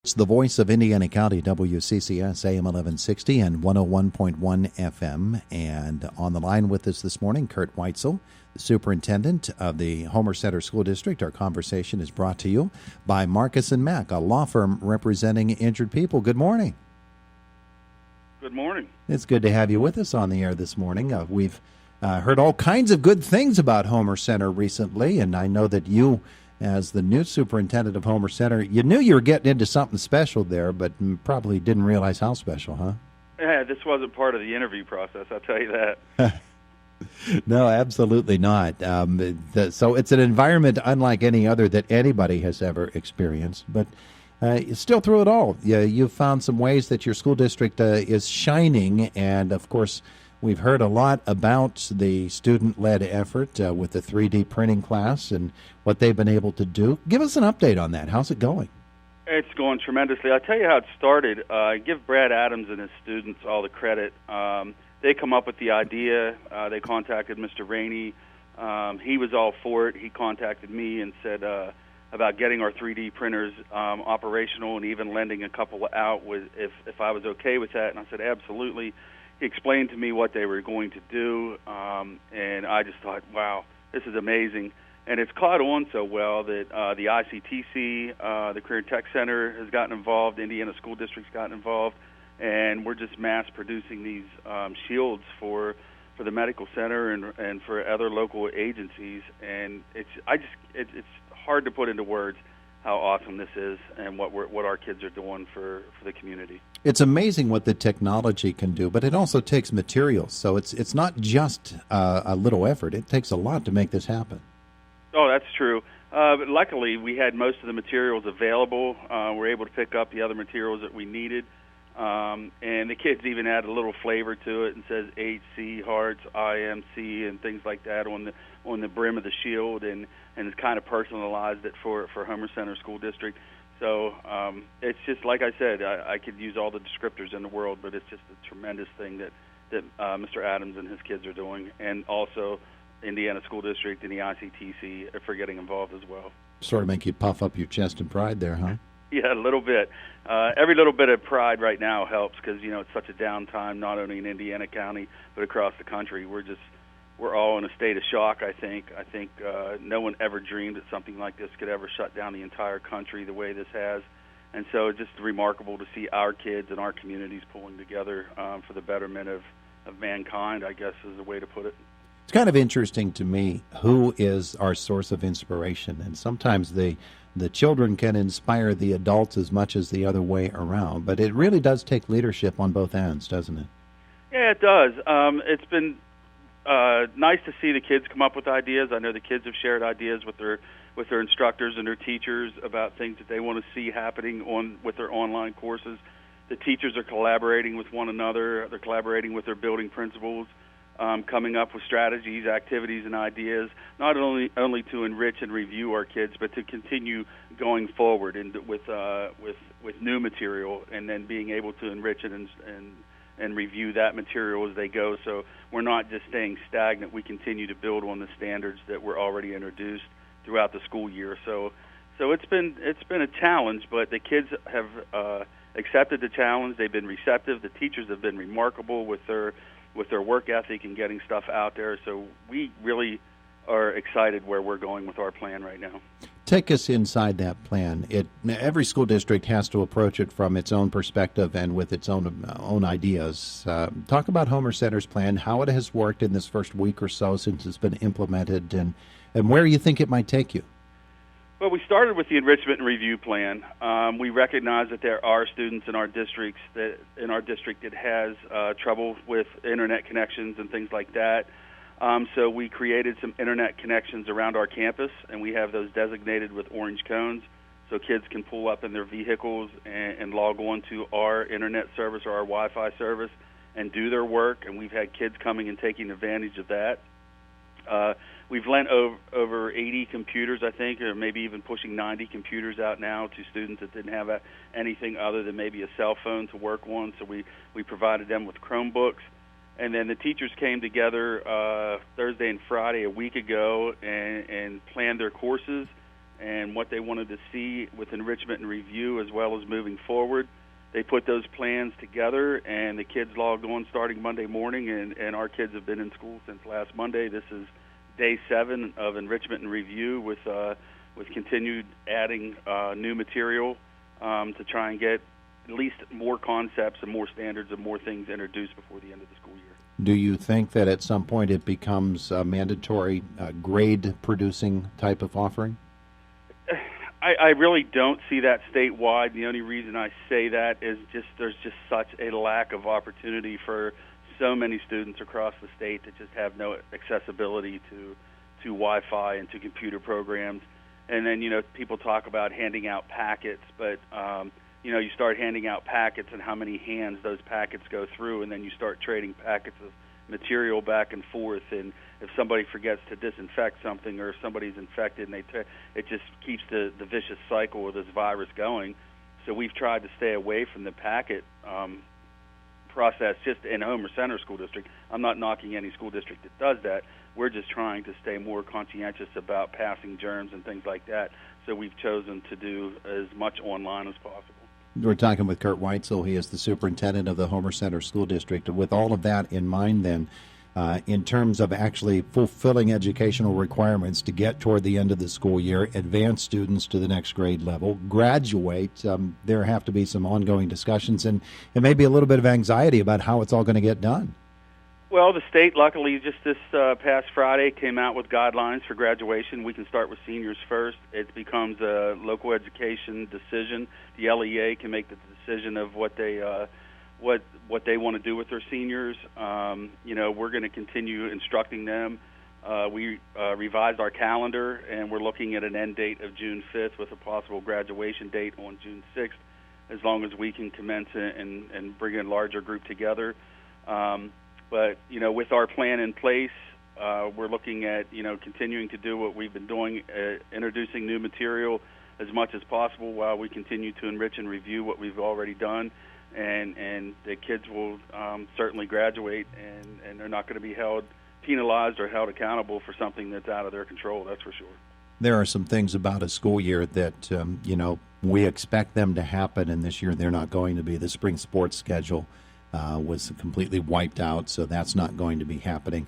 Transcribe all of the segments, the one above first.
It's the voice of Indiana County, WCCS, AM 1160 and 101.1 FM. And on the line with us this morning, Curt Whitesel, the superintendent of the Homer Center School District. Our conversation is brought to you by Marcus & Mack, a law firm representing injured people. Good morning. Good morning. It's good to have you with us on the air this morning. We've heard all kinds of good things about Homer Center recently, and I know that you, as the new superintendent of Homer Center, you knew you were getting into something special there, but probably didn't realize how special, huh? Yeah, this wasn't part of the interview process, I'll tell you that. No, absolutely not. So it's an environment unlike any other that anybody has ever experienced, but still through it all, you've found some ways that your school district is shining, and of course, we've heard a lot about the student-led effort with the 3D printing class and what they've been able to do. Give us an update on that. How's it going? It's going tremendously. I'll tell you how it started. I give Brad Adams and his students all the credit. They come up with the idea. They contacted Mr. Rainey. He was all for it. He contacted me and said about getting our 3D printers operational and even lending a couple out if I was okay with that. And I said, absolutely. He explained to me what they were going to do, and I just thought, wow, this is amazing. And it's caught on so well that the ICTC, the Career Tech Center has gotten involved, Indiana School District's gotten involved, and we're just mass producing these shields for the medical center and for other local agencies. And it's hard to put into words how awesome this is and what our kids are doing for the community. It's amazing what the technology can do, but it also takes materials. So it's not just a little effort. It takes a lot to make this happen. Oh, that's true. But luckily, we had most of the materials available. We're able to pick up the other materials that we needed. And the kids even add a little flavor to it and says HC, hearts, IMC, and things like that on the brim of the shield, and it's kind of personalized it for Homer Center School District. So it's just, like I said, I could use all the descriptors in the world, but it's just a tremendous thing that Mr. Adams and his kids are doing, and also Indiana School District and the ICTC for getting involved as well. Sort of make you puff up your chest in pride there, huh? Yeah, a little bit. Every little bit of pride right now helps because, it's such a downtime, not only in Indiana County, but across the country. We're all in a state of shock, I think. No one ever dreamed that something like this could ever shut down the entire country the way this has. And so it's just remarkable to see our kids and our communities pulling together for the betterment of mankind, I guess is the way to put it. It's kind of interesting to me who is our source of inspiration, and sometimes the children can inspire the adults as much as the other way around, but it really does take leadership on both ends, doesn't it? Yeah, it does. It's been nice to see the kids come up with ideas. I know the kids have shared ideas with their instructors and their teachers about things that they want to see happening with their online courses. The teachers are collaborating with one another. They're collaborating with their building principals, coming up with strategies, activities, and ideas, not only to enrich and review our kids, but to continue going forward and with new material, and then being able to enrich it and review that material as they go. So we're not just staying stagnant. We continue to build on the standards that were already introduced throughout the school year. So it's been a challenge, but the kids have accepted the challenge. They've been receptive. The teachers have been remarkable with their work ethic and getting stuff out there. So we really are excited where we're going with our plan right now. Take us inside that plan. Every school district has to approach it from its own perspective and with its own ideas. Talk about Homer Center's plan, how it has worked in this first week or so since it's been implemented, and where you think it might take you. Well, we started with the enrichment and review plan. We recognize that there are students in our district that has trouble with internet connections and things like that. So we created some internet connections around our campus, and we have those designated with orange cones so kids can pull up in their vehicles and log on to our internet service or our Wi-Fi service and do their work, and we've had kids coming and taking advantage of that. We've lent over 80 computers, I think, or maybe even pushing 90 computers out now to students that didn't have anything other than maybe a cell phone to work on. So we provided them with Chromebooks. And then the teachers came together Thursday and Friday a week ago and planned their courses and what they wanted to see with enrichment and review as well as moving forward. They put those plans together, and the kids logged on starting Monday morning, and our kids have been in school since last Monday. This is day 7 of enrichment and review with continued adding new material to try and get at least more concepts and more standards and more things introduced before the end of the school year. Do you think that at some point it becomes a mandatory grade-producing type of offering? I really don't see that statewide. The only reason I say that is there's just such a lack of opportunity for so many students across the state that just have no accessibility to Wi-Fi and to computer programs. And then, people talk about handing out packets, but, you start handing out packets and how many hands those packets go through, and then you start trading packets of material back and forth. And if somebody forgets to disinfect something, or if somebody's infected, and it just keeps the vicious cycle of this virus going. So we've tried to stay away from the packet process just in Homer Center School District. I'm not knocking any school district that does that. We're just trying to stay more conscientious about passing germs and things like that. So we've chosen to do as much online as possible. We're talking with Curt Whitesel. He is the superintendent of the Homer Center School District. With all of that in mind, then, in terms of actually fulfilling educational requirements to get toward the end of the school year, advance students to the next grade level, graduate, there have to be some ongoing discussions and maybe a little bit of anxiety about how it's all going to get done. Well, the state, luckily, just this past Friday came out with guidelines for graduation. We can start with seniors first. It becomes a local education decision. The LEA can make the decision of what they want to do with their seniors. We're going to continue instructing them. We revised our calendar, and we're looking at an end date of June 5th with a possible graduation date on June 6th, as long as we can commence and bring a larger group together. But, with our plan in place, we're looking at, continuing to do what we've been doing, introducing new material as much as possible while we continue to enrich and review what we've already done. And the kids will certainly graduate, and they're not going to be penalized or held accountable for something that's out of their control, that's for sure. There are some things about a school year that, we expect them to happen, and this year they're not going to be. The spring sports schedule was completely wiped out, so that's not going to be happening.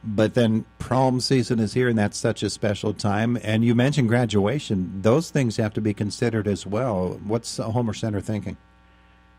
But then prom season is here, and that's such a special time. And you mentioned graduation. Those things have to be considered as well. What's Homer Center thinking?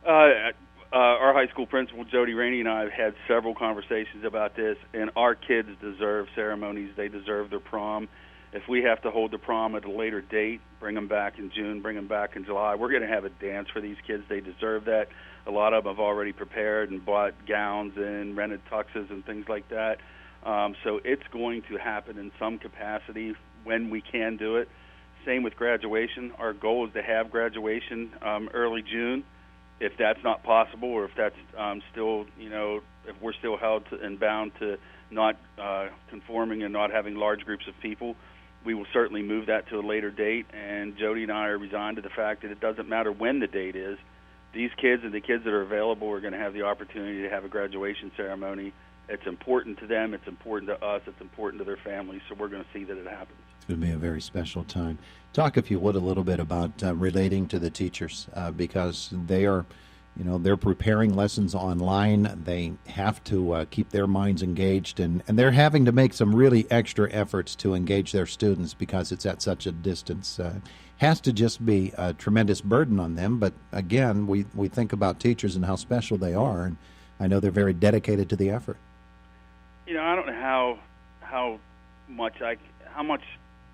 Our high school principal, Jody Rainey, and I have had several conversations about this, and our kids deserve ceremonies. They deserve their prom. If we have to hold the prom at a later date, bring them back in June, bring them back in July, we're going to have a dance for these kids. They deserve that. A lot of them have already prepared and bought gowns and rented tuxes and things like that. So it's going to happen in some capacity when we can do it. Same with graduation. Our goal is to have graduation early June. If that's not possible, or if that's still, if we're still held and bound to not conforming and not having large groups of people, we will certainly move that to a later date. And Jody and I are resigned to the fact that it doesn't matter when the date is. These kids and the kids that are available are going to have the opportunity to have a graduation ceremony. It's important to them. It's important to us. It's important to their families. So we're going to see that it happens. It's going to be a very special time. Talk, if you would, a little bit about relating to the teachers because they are, they're preparing lessons online. They have to keep their minds engaged, and they're having to make some really extra efforts to engage their students because it's at such a distance. Has to just be a tremendous burden on them. But again, we think about teachers and how special they are, and I know they're very dedicated to the effort. I don't know how much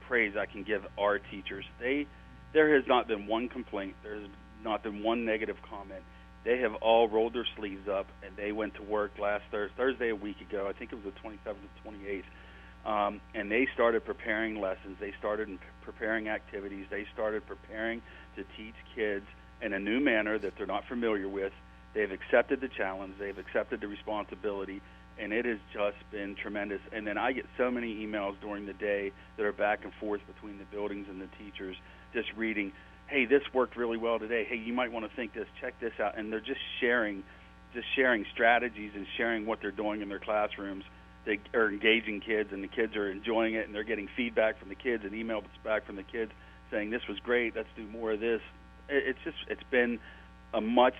praise I can give our teachers. There has not been one complaint. There has not been one negative comment. They have all rolled their sleeves up, and they went to work last Thursday a week ago. I think it was the 27th or 28th. And they started preparing lessons. They started preparing activities. They started preparing to teach kids in a new manner that they're not familiar with. They've accepted the challenge. They've accepted the responsibility, and it has just been tremendous. And then I get so many emails during the day that are back and forth between the buildings and the teachers, just reading, hey, this worked really well today. Hey, you might want to think this. Check this out. And they're just sharing strategies and sharing what they're doing in their classrooms. they are engaging kids, and the kids are enjoying it, and they're getting feedback from the kids and emails back from the kids saying this was great, let's do more of this. It's been a much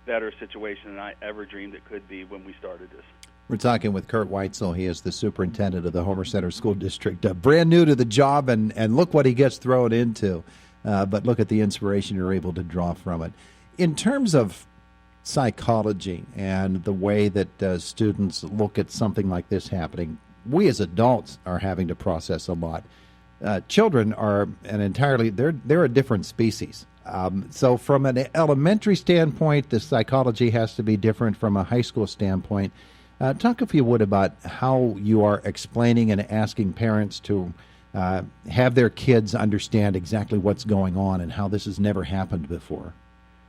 better situation than I ever dreamed it could be when we started this. We're talking with Curt Whitesel. He is the superintendent of the Homer Center School District, brand new to the job, and look what he gets thrown into. But look at the inspiration you're able to draw from it. In terms of psychology and the way that students look at something like this happening, we as adults are having to process a lot. Children are they're a different species. So from an elementary standpoint, the psychology has to be different from a high school standpoint. Talk, if you would, about how you are explaining and asking parents to have their kids understand exactly what's going on and how this has never happened before.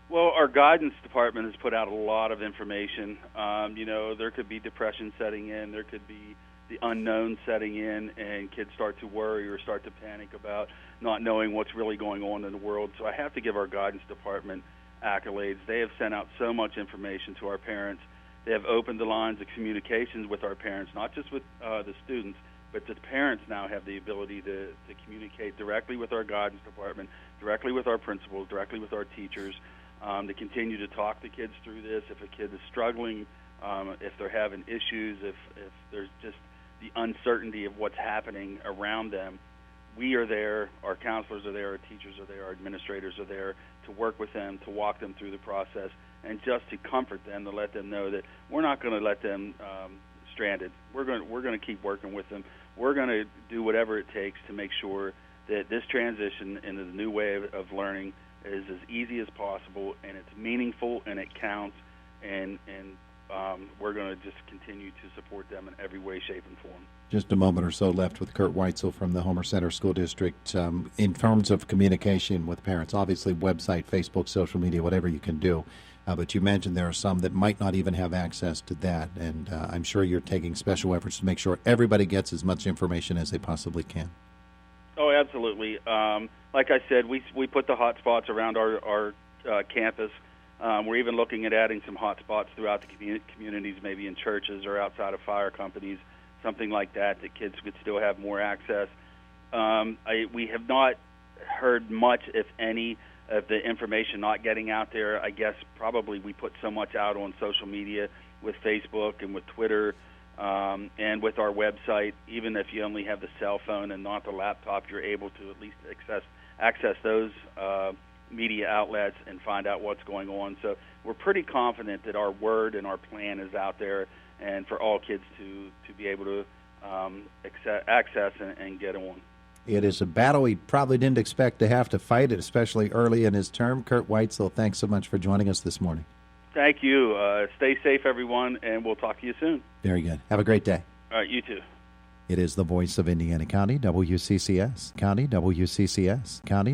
Well, our guidance department has put out a lot of information. There could be depression setting in, there could be the unknown setting in, and kids start to worry or start to panic about not knowing what's really going on in the world. So I have to give our guidance department accolades. They have sent out so much information to our parents. They have opened the lines of communications with our parents, not just with the students, but the parents now have the ability to communicate directly with our guidance department, directly with our principals, directly with our teachers, to continue to talk the kids through this. If a kid is struggling, if they're having issues, if there's just the uncertainty of what's happening around them, we are there, our counselors are there, our teachers are there, our administrators are there to work with them, to walk them through the process, and just to comfort them, to let them know that we're not going to let them stranded. We're going to keep working with them. We're going to do whatever it takes to make sure that this transition into the new way of learning is as easy as possible, and it's meaningful, and it counts, and we're going to just continue to support them in every way, shape, and form. Just a moment or so left with Curt Whitesel from the Homer Center School District. In terms of communication with parents, obviously website, Facebook, social media, whatever you can do. But you mentioned there are some that might not even have access to that, and I'm sure you're taking special efforts to make sure everybody gets as much information as they possibly can. Oh, absolutely. Like I said, we put the hot spots around our campus. We're even looking at adding some hot spots throughout the communities, maybe in churches or outside of fire companies, something like that kids could still have more access. We have not heard much, if any, of the information not getting out there. I guess probably we put so much out on social media with Facebook and with Twitter and with our website. Even if you only have the cell phone and not the laptop, you're able to at least access those media outlets and find out what's going on. So we're pretty confident that our word and our plan is out there, and for all kids to be able to access and get on. It is a battle he probably didn't expect to have to fight it, especially early in his term. Curt Whitesel, thanks so much for joining us this morning. Thank you. Stay safe, everyone, and we'll talk to you soon. Very good. Have a great day. All right, you too. It is the voice of Indiana County, WCCS. County, WCCS. County.